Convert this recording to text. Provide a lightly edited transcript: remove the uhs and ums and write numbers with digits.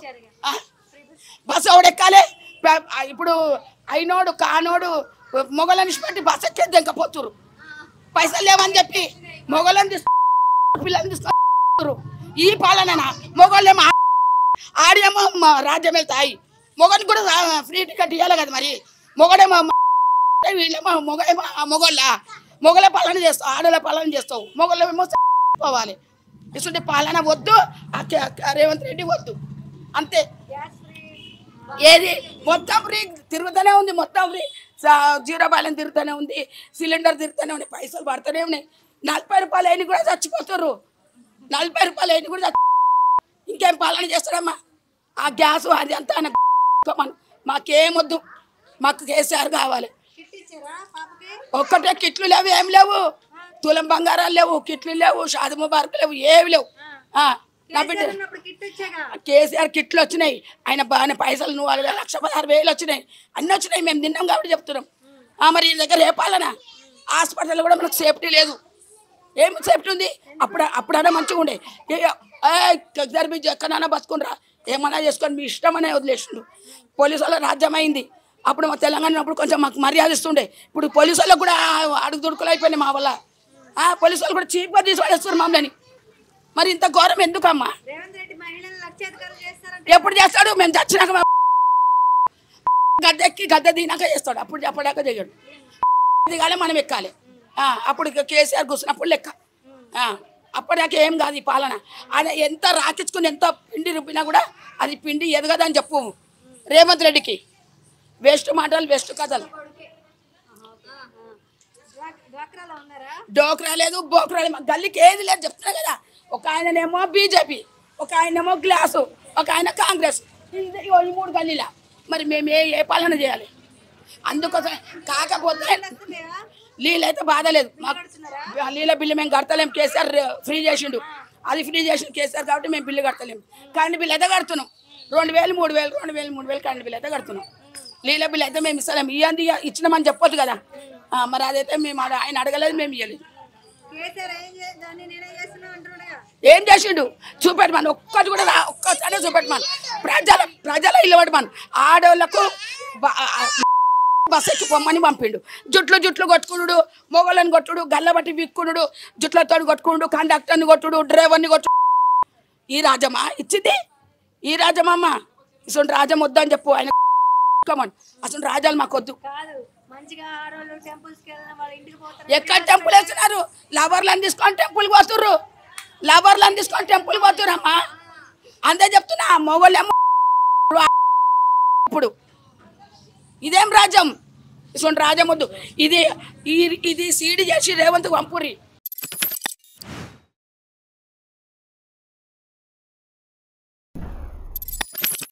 చెప్పు బస్సు ఎవడెక్కాలి ఇప్పుడు అయినోడు కానోడు మొగలని పెట్టి బస్సు ఎక్కేది దెంకపోతురు పైసలు లేవని చెప్పి మొగలని తీసుకు పిల్లల్ని తీసుకు ఈ పాలన మొగోళ్ళేమో ఆడేమో రాజ్యం వెళ్తాయి మొగని కూడా ఫ్రీ టికెట్ ఇవ్వాలి కదా మరి మొగడేమో వీళ్ళేమో మొగలే పాలన చేస్తావు ఆడల పాలన చేస్తావు మొగలేమో పోవాలి ఇటువంటి పాలన వద్దు రేవంత్ రెడ్డి వద్దు అంతే ఏది మొత్తం ఫ్రీ తిరుగుతూనే ఉంది మొత్తం ఫ్రీ 0 బ్యాలెన్స్ తిరుగుతూనే ఉంది సిలిండర్ తిరుగుతూనే ఉన్నాయి పైసలు పడుతూనే ఉన్నాయి 40 రూపాయలు అయిన కూడా చచ్చిపోతారు 40 రూపాయలు అయిన కూడా ఇంకేం పాలన చేస్తారమ్మా ఆ గ్యాస్ అది అంతా మాకేమొద్దు మాకు కేసీఆర్ కావాలి ఒక్కటే కిట్లు లేవు ఏం లేవు తులం బంగారాలు లేవు కిట్లు లేవు షాది ముబారక్ లేవు ఏవి లేవు నా బిడ్డ కేసీఆర్ కిట్లు వచ్చినాయి ఆయన బాగా పైసలు 1,16,000 వచ్చినాయి అన్నీ వచ్చినాయి మేము తిన్నాం కాబట్టి చెప్తున్నాం మరి ఈ దగ్గర ఏ పాలన హాస్పిటల్ కూడా మనకు సేఫ్టీ లేదు ఏం సేఫ్టీ ఉంది అప్పుడైనా మంచిగా ఉండే జరిపి ఎక్కడైనా బతుకునిరా ఏమన్నా చేసుకొని మీ ఇష్టమనే వదిలేసిండు పోలీసు వాళ్ళ రాజ్యం అయింది అప్పుడు మా తెలంగాణ ఉన్నప్పుడు కొంచెం మాకు మర్యాద ఇస్తుండే ఇప్పుడు పోలీసు వాళ్ళకు కూడా అడుగు దుడుకులు అయిపోయినాయి మా వల్ల పోలీసు వాళ్ళు కూడా చీప్గా తీసి పడేస్తారు మమ్మల్ని మరి ఇంత ఘోరం ఎందుకమ్మా ఎప్పుడు చేస్తాడు మేము చచ్చినాక గద్దెక్కి గద్దె దినాక చేస్తాడు అప్పుడు చెప్పడాక చేయడు దిగాలి మనం ఎక్కాలి అప్పుడు కేసీఆర్ కూర్చున్నప్పుడు లెక్క అప్పటిదాకా ఏం కాదు ఈ పాలన అది ఎంత రాకించుకుని ఎంత పిండి రుబ్బినా కూడా అది పిండి ఎదగదని చెప్పు రేవంత్ రెడ్డికి వేస్ట్ మాటలు వేస్ట్ కథలు డోక్రా లేదు బోక్రా లేదు గల్లీకి ఏది లేదు చెప్తున్నా కదా ఒక ఆయననేమో బీజేపీ ఒక ఆయనేమో గ్లాసు ఒక ఆయన కాంగ్రెస్ ఈ 3 గల్లీలా మరి మేము ఏ పాలన చేయాలి అందుకోసం కాకపోతే నీళ్ళైతే బాధ లేదు మాకు నీళ్ళ బిల్లు మేము కడతలేము కేసీఆర్ ఫ్రీ చేసిండు అది ఫ్రీ చేసిండు కేసీఆర్ కాబట్టి మేము బిల్లు కడతలేము కరెంట్ బిల్లు అయితే కడుతున్నాం 2,000 3,000 2,000 3,000 కరెంట్ బిల్లు అయితే కడుతున్నాం నీళ్ళ బిల్లు అయితే మేము ఇస్తలేము ఇవ్వండి ఇచ్చినామని చెప్పొద్దు కదా మరి అదైతే మేము ఆయన అడగలేదు మేము ఇవ్వలేదు ఏం చేసిండు చూపెట్టమని ఒక్కటి కూడా ఒక్కసారి చూపెట్టమని ప్రజల ఇల్లు పట్టమని ఆడవాళ్ళకు బస్ ఎక్కి పొమ్మని పంపిండు జుట్లు కొట్టుకున్నాడు మొగలను కొట్టుడు గల్లబట్టి విక్కునుడు జుట్లతో కొట్టుకున్నాడు కండక్టర్ని కొట్టుడు డ్రైవర్ని కొట్టుడు ఈ రాజమా ఇచ్చింది ఈ రాజమమ్మ ఇటువంటి రాజం వద్దని చెప్పు ఆయన అసలు రాజాలు మాకు వద్దు ఎక్కడ టెంపుల్ వేస్తున్నారు లవర్లను తీసుకొని టెంపుల్ పోతుర్రు లవర్లను తీసుకొని టెంపుల్ పోతుర్రు అమ్మా అంతే చెప్తున్నా మొగోళ్ళేమో ఇప్పుడు ఇదేం రాజ్యం ఇటువంటి రాజ్యం వద్దు ఇది సీడి చేసి రేవంత్ పంపుర్రి